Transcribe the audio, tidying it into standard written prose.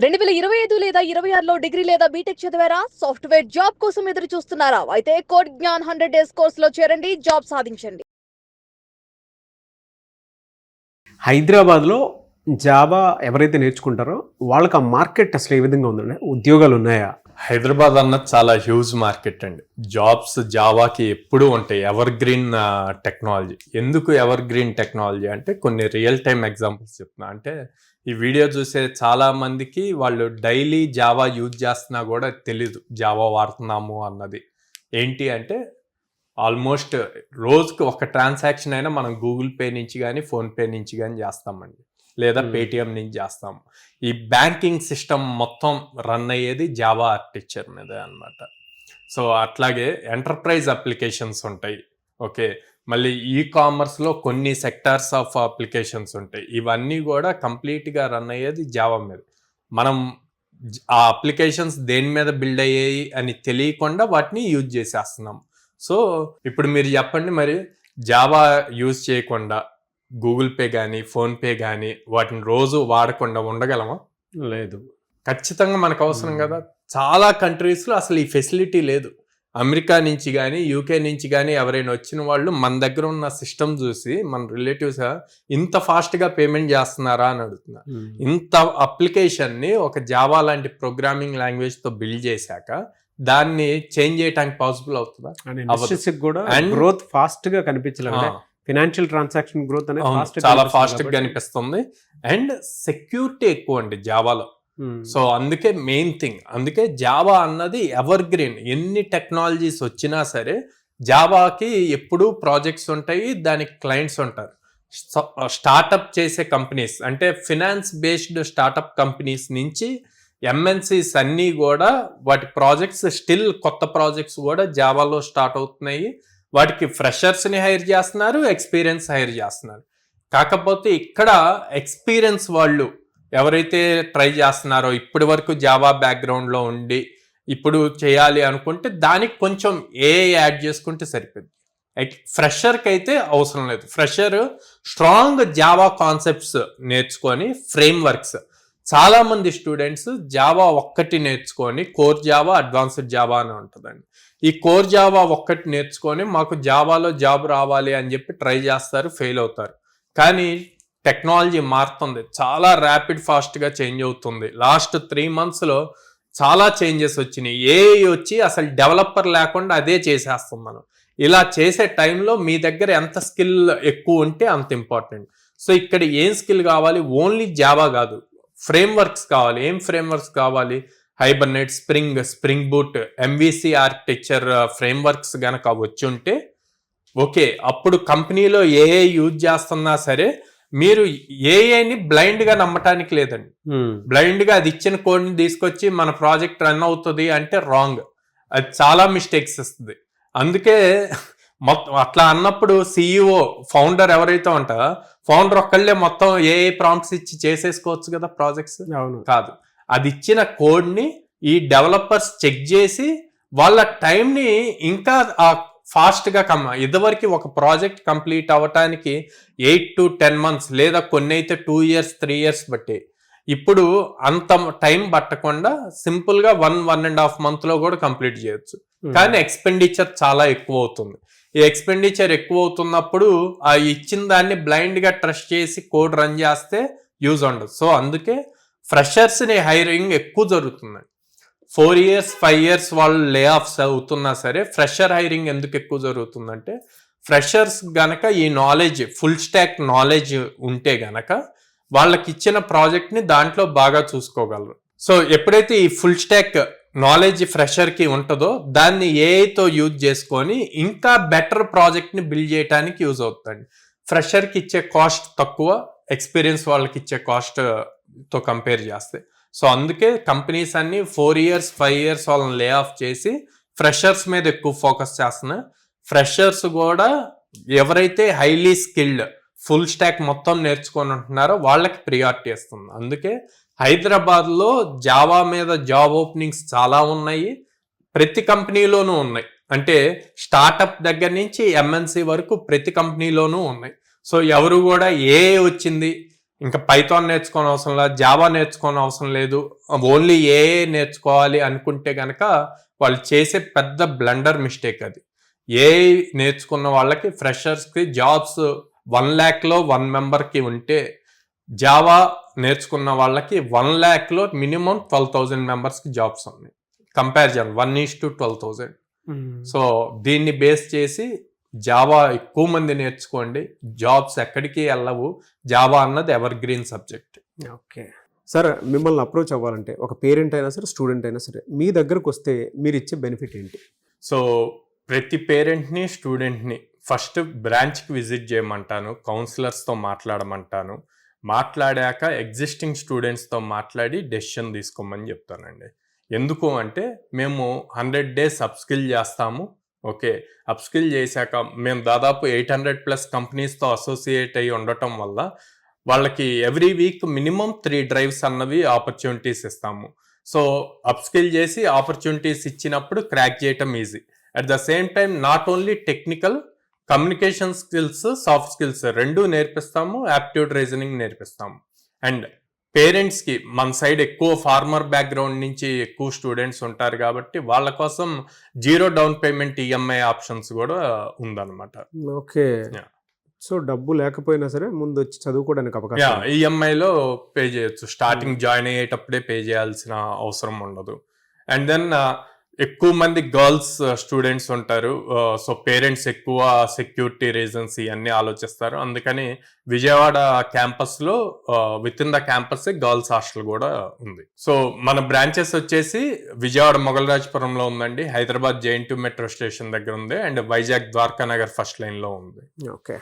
2025 లేదా 26లో డిగ్రీ లేదా బీటెక్ చదివారా? సాఫ్ట్‌వేర్ జాబ్ కోసం ఎదురు చూస్తున్నారా? అయితే కోడ్ జ్ఞాన్ 100 డేస్ కోర్సులో చేరండి, జాబ్ సాధించండి. హైదరాబాద్‌లో జావా ఎవరైతే నేర్చుకుంటారో వాళ్ళకి ఆ మార్కెట్ అసలు ఏ విధంగా ఉందండి? ఉద్యోగాలు ఉన్నాయా? హైదరాబాద్ అన్నది చాలా హ్యూజ్ మార్కెట్ అండి. జాబ్స్ జావాకి ఎప్పుడూ ఉంటాయి. Ever green technology. ఎందుకు ఎవర్ గ్రీన్ టెక్నాలజీ అంటే కొన్ని రియల్ టైమ్ ఎగ్జాంపుల్స్ చెప్తున్నా. అంటే ఈ వీడియో చూసే చాలా మందికి వాళ్ళు డైలీ జావా యూజ్ చేస్తున్నా కూడా తెలీదు జావా వాడుతున్నాము అన్నది. ఏంటి అంటే ఆల్మోస్ట్ రోజుకి ఒక ట్రాన్సాక్షన్ అయినా మనం గూగుల్ పే నుంచి కానీ ఫోన్పే నుంచి కానీ చేస్తామండి, లేదా పేటిఎం నుంచి చేస్తాము. ఈ బ్యాంకింగ్ సిస్టమ్ మొత్తం రన్ అయ్యేది జావా ఆర్కిటెక్చర్ మీద అన్నమాట. సో అట్లాగే ఎంటర్ప్రైజ్ అప్లికేషన్స్ ఉంటాయి. ఓకే, మళ్ళీ ఈ కామర్స్లో కొన్ని సెక్టార్స్ ఆఫ్ అప్లికేషన్స్ ఉంటాయి. ఇవన్నీ కూడా కంప్లీట్గా రన్ అయ్యేది జావా మీద. మనం ఆ అప్లికేషన్స్ దేని మీద బిల్డ్ అయ్యాయి అని తెలియకుండా వాటిని యూజ్ చేసేస్తున్నాం. సో ఇప్పుడు మీరు చెప్పండి, మరి జావా యూజ్ చేయకుండా గూగుల్ పే కానీ ఫోన్పే కానీ వాటిని రోజు వాడకుండా ఉండగలమా? లేదు, ఖచ్చితంగా మనకు అవసరం కదా. చాలా కంట్రీస్లో అసలు ఈ ఫెసిలిటీ లేదు. అమెరికా నుంచి కానీ యూకే నుంచి కానీ ఎవరైనా వచ్చిన వాళ్ళు మన దగ్గర ఉన్న సిస్టమ్ చూసి మన రిలేటివ్స్ ఇంత ఫాస్ట్గా పేమెంట్ చేస్తున్నారా అని అడుగుతున్నారు. ఇంత అప్లికేషన్ని ఒక జావా లాంటి ప్రోగ్రామింగ్ లాంగ్వేజ్తో బిల్డ్ చేశాక దాన్ని చేంజ్ చేయడానికి పాసిబుల్ అవుతుందా? కూడా గ్రోత్ ఫాస్ట్ గా కనిపించలేదు. ఫైనాన్షియల్ ట్రాన్సాక్షన్ గ్రోత్ అనేది చాలా ఫాస్ట్ గా కనిపిస్తుంది. అండ్ సెక్యూరిటీ ఎక్కువ అండి జావాలో. సో అందుకే మెయిన్ థింగ్, అందుకే జావా అన్నది ఎవర్ గ్రీన్. ఎన్ని టెక్నాలజీస్ వచ్చినా సరే జావాకి ఎప్పుడూ ప్రాజెక్ట్స్ ఉంటాయి, దానికి క్లయింట్స్ ఉంటారు. స్టార్టప్ చేసే కంపెనీస్ అంటే ఫినాన్స్ బేస్డ్ స్టార్టప్ కంపెనీస్ నుంచి ఎంఎన్సీస్ అన్నీ కూడా వాటి ప్రాజెక్ట్స్ స్టిల్ కొత్త ప్రాజెక్ట్స్ కూడా జావాలో స్టార్ట్ అవుతున్నాయి. వాటికి ఫ్రెషర్స్ని హైర్ చేస్తున్నారు, ఎక్స్పీరియన్స్ హైర్ చేస్తున్నారు. కాకపోతే ఇక్కడ ఎక్స్పీరియన్స్ వాళ్ళు ఎవరైతే ట్రై చేస్తున్నారో ఇప్పటి వరకు జావా బ్యాక్గ్రౌండ్లో ఉండి ఇప్పుడు చేయాలి అనుకుంటే దానికి కొంచెం యాడ్ చేసుకుంటే సరిపోద్ది. ఫ్రెషర్కి అయితే అవసరం లేదు. ఫ్రెషర్ స్ట్రాంగ్ జావా కాన్సెప్ట్స్ నేర్చుకొని ఫ్రేమ్ వర్క్స్, చాలా మంది స్టూడెంట్స్ జావా ఒక్కటి నేర్చుకొని కోర్ జావా అడ్వాన్స్డ్ జావా అని ఉంటుందండి. ఈ కోర్ జావా ఒక్కటి నేర్చుకొని మాకు జావాలో జాబ్ రావాలి అని చెప్పి ట్రై చేస్తారు, ఫెయిల్ అవుతారు. కానీ టెక్నాలజీ మారుతుంది, చాలా ర్యాపిడ్ ఫాస్ట్గా చేంజ్ అవుతుంది. లాస్ట్ 3 monthsలో చాలా చేంజెస్ వచ్చినాయి. ఏఐ వచ్చి అసలు డెవలపర్ లేకుండా అదే చేసేస్తాం మనం. ఇలా చేసే టైంలో మీ దగ్గర ఎంత స్కిల్ ఎక్కువ ఉంటే అంత ఇంపార్టెంట్. సో ఇక్కడ ఏం స్కిల్ కావాలి? ఓన్లీ జావా కాదు, ఫ్రేమ్ వర్క్స్ కావాలి. ఏం ఫ్రేమ్ వర్క్స్ కావాలి? Hibernate, spring boot, MVC architecture frame works గనక వచ్చి ఉంటే ఓకే, అప్పుడు కంపెనీలో ఏఐ యూజ్ చేస్తున్నా సరే మీరు ఏఐని బ్లైండ్ గా నమ్మటానికి లేదండి. బ్లైండ్ గా అది ఇచ్చిన కోడ్ని తీసుకొచ్చి మన ప్రాజెక్ట్ రన్ అవుతుంది అంటే రాంగ్. అది చాలా మిస్టేక్స్ ఇస్తుంది. అందుకే మొత్తం అట్లా అన్నప్పుడు సిఇఓ ఫౌండర్ ఎవరైతే ఉంటారో ఫౌండర్ ఒక్కళ్ళే మొత్తం ఏఐ ప్రాంప్ట్స్ ఇచ్చి చేసేసుకోవచ్చు కదా ప్రాజెక్ట్స్. కాదు, అది ఇచ్చిన కోడ్ని ఈ డెవలపర్స్ చెక్ చేసి వాళ్ళ టైంని ఇంకా ఫాస్ట్గా ఇదివరకు ఒక ప్రాజెక్ట్ కంప్లీట్ అవ్వటానికి 8 to 10 months లేదా కొన్ని అయితే 2 years 3 years బట్టి ఇప్పుడు అంత టైం పట్టకుండా సింపుల్గా 1.5 monthsలో కూడా కంప్లీట్ చేయొచ్చు. కానీ ఎక్స్పెండిచర్ చాలా ఎక్కువ అవుతుంది. ఈ ఎక్స్పెండిచర్ ఎక్కువ అవుతున్నప్పుడు ఆ ఇచ్చిన దాన్ని బ్లైండ్గా ట్రస్ట్ చేసి కోడ్ రన్ చేస్తే యూజ్ ఉండదు. సో అందుకే ఫ్రెషర్స్ని హైరింగ్ ఎక్కువ జరుగుతుంది. 4 years 5 years వాళ్ళు లే ఆఫ్స్ అవుతున్నా సరే ఫ్రెషర్ హైరింగ్ ఎందుకు ఎక్కువ జరుగుతుందంటే ఫ్రెషర్స్ గనక ఈ నాలెడ్జ్, ఫుల్ స్టాక్ నాలెడ్జ్ ఉంటే గనక వాళ్ళకి ఇచ్చిన ప్రాజెక్ట్ని దాంట్లో బాగా చూసుకోగలరు. సో ఎప్పుడైతే ఈ ఫుల్ స్టాక్ నాలెడ్జ్ ఫ్రెషర్కి ఉంటుందో దాన్ని ఏఐతో యూజ్ చేసుకొని ఇంకా బెటర్ ప్రాజెక్ట్ని బిల్డ్ చేయడానికి యూజ్ అవుతుంది. ఫ్రెషర్కి ఇచ్చే కాస్ట్ తక్కువ, ఎక్స్పీరియన్స్ వాళ్ళకి ఇచ్చే కాస్ట్తో కంపేర్ చేస్తే. సో అందుకే కంపెనీస్ అన్ని 4 years 5 years వాళ్ళని లే ఆఫ్ చేసి ఫ్రెషర్స్ మీద ఎక్కువ ఫోకస్ చేస్తున్నాయి. ఫ్రెషర్స్ కూడా ఎవరైతే హైలీ స్కిల్డ్ ఫుల్ స్టాక్ మొత్తం నేర్చుకొని ఉంటున్నారో వాళ్ళకి ప్రియారిటీ ఇస్తుంది. అందుకే హైదరాబాద్లో జావా మీద జాబ్ ఓపెనింగ్స్ చాలా ఉన్నాయి, ప్రతి కంపెనీలోనూ ఉన్నాయి. అంటే స్టార్టప్ దగ్గర నుంచి ఎంఎన్సి వరకు ప్రతి కంపెనీలోనూ ఉన్నాయి. సో ఎవరు కూడా ఏఐ వచ్చింది ఇంకా పైథాన్ నేర్చుకోని అవసరం లేదు, జావా నేర్చుకోని అవసరం లేదు, ఓన్లీ ఏఏ నేర్చుకోవాలి అనుకుంటే గనక వాళ్ళు చేసే పెద్ద బ్లండర్ మిస్టేక్ అది. ఏఐ నేర్చుకున్న వాళ్ళకి ఫ్రెషర్స్కి జాబ్స్ 1 lakhలో 1 memberకి ఉంటే, జావా నేర్చుకున్న వాళ్ళకి 1 lakhలో మినిమం 12,000 members జాబ్స్ ఉన్నాయి. కంపారిజన్ 1:12,000. సో దీన్ని బేస్ చేసి జావా ఎక్కువ మంది నేర్చుకోండి, జాబ్స్ ఎక్కడికి వెళ్ళవు. జావా అన్నది ever green subject. Okay sir, మిమ్మల్ని అప్రోచ్ అవ్వాలంటే ఒక పేరెంట్ అయినా సరే, స్టూడెంట్ అయినా సరే, మీ దగ్గరకు వస్తే మీరు ఇచ్చే బెనిఫిట్ ఏంటి? సో ప్రతి పేరెంట్ని, స్టూడెంట్ని ఫస్ట్ బ్రాంచ్కి విజిట్ చేయమంటాను, కౌన్సిలర్స్తో మాట్లాడమంటాను. మాట్లాడాక ఎగ్జిస్టింగ్ స్టూడెంట్స్తో మాట్లాడి డెసిషన్ తీసుకోమని చెప్తానండి. ఎందుకు అంటే మేము 100 days అప్స్కిల్ చేస్తాము. ఓకే, అప్స్కిల్ చేశాక మేము దాదాపు 800+ కంపెనీస్తో అసోసియేట్ అయ్యి ఉండటం వల్ల వాళ్ళకి ఎవ్రీ వీక్ మినిమం 3 drives అన్నవి ఆపర్చునిటీస్ ఇస్తాము. సో అప్స్కిల్ చేసి ఆపర్చునిటీస్ ఇచ్చినప్పుడు క్రాక్ చేయటం easy. At the same time not only technical, communication skills, soft skills రెండూ నేర్పిస్తాము, యాప్టిట్యూడ్ రీజనింగ్ నేర్పిస్తాము. అండ్ పేరెంట్స్కి మన సైడ్ ఎక్కువ ఫార్మర్ బ్యాక్గ్రౌండ్ నుంచి ఎక్కువ స్టూడెంట్స్ ఉంటారు కాబట్టి వాళ్ళ కోసం 0 down payment EMI ఆప్షన్స్ కూడా ఉందన్నమాట. ఓకే, సో డబ్బు లేకపోయినా సరే ముందు వచ్చి చదువుకోవడానికి అవకాశం. ఈఎంఐలో పే చేయొచ్చు, స్టార్టింగ్ జాయిన్ అయ్యేటప్పుడే పే చేయాల్సిన అవసరం ఉండదు. అండ్ దెన్ ఎక్కువ మంది గర్ల్స్ స్టూడెంట్స్ ఉంటారు. సో పేరెంట్స్ ఎక్కువ సెక్యూరిటీ రీజన్స్ ఇవన్నీ ఆలోచిస్తారు. అందుకని విజయవాడ క్యాంపస్లో with in the campus girls hostel కూడా ఉంది. సో మన బ్రాంచెస్ వచ్చేసి విజయవాడ మొగల్రాజపురంలో ఉందండి, హైదరాబాద్ JNT మెట్రో స్టేషన్ దగ్గర ఉంది, అండ్ వైజాగ్ ద్వారకా నగర్ ఫస్ట్ లైన్లో ఉంది. ఓకే.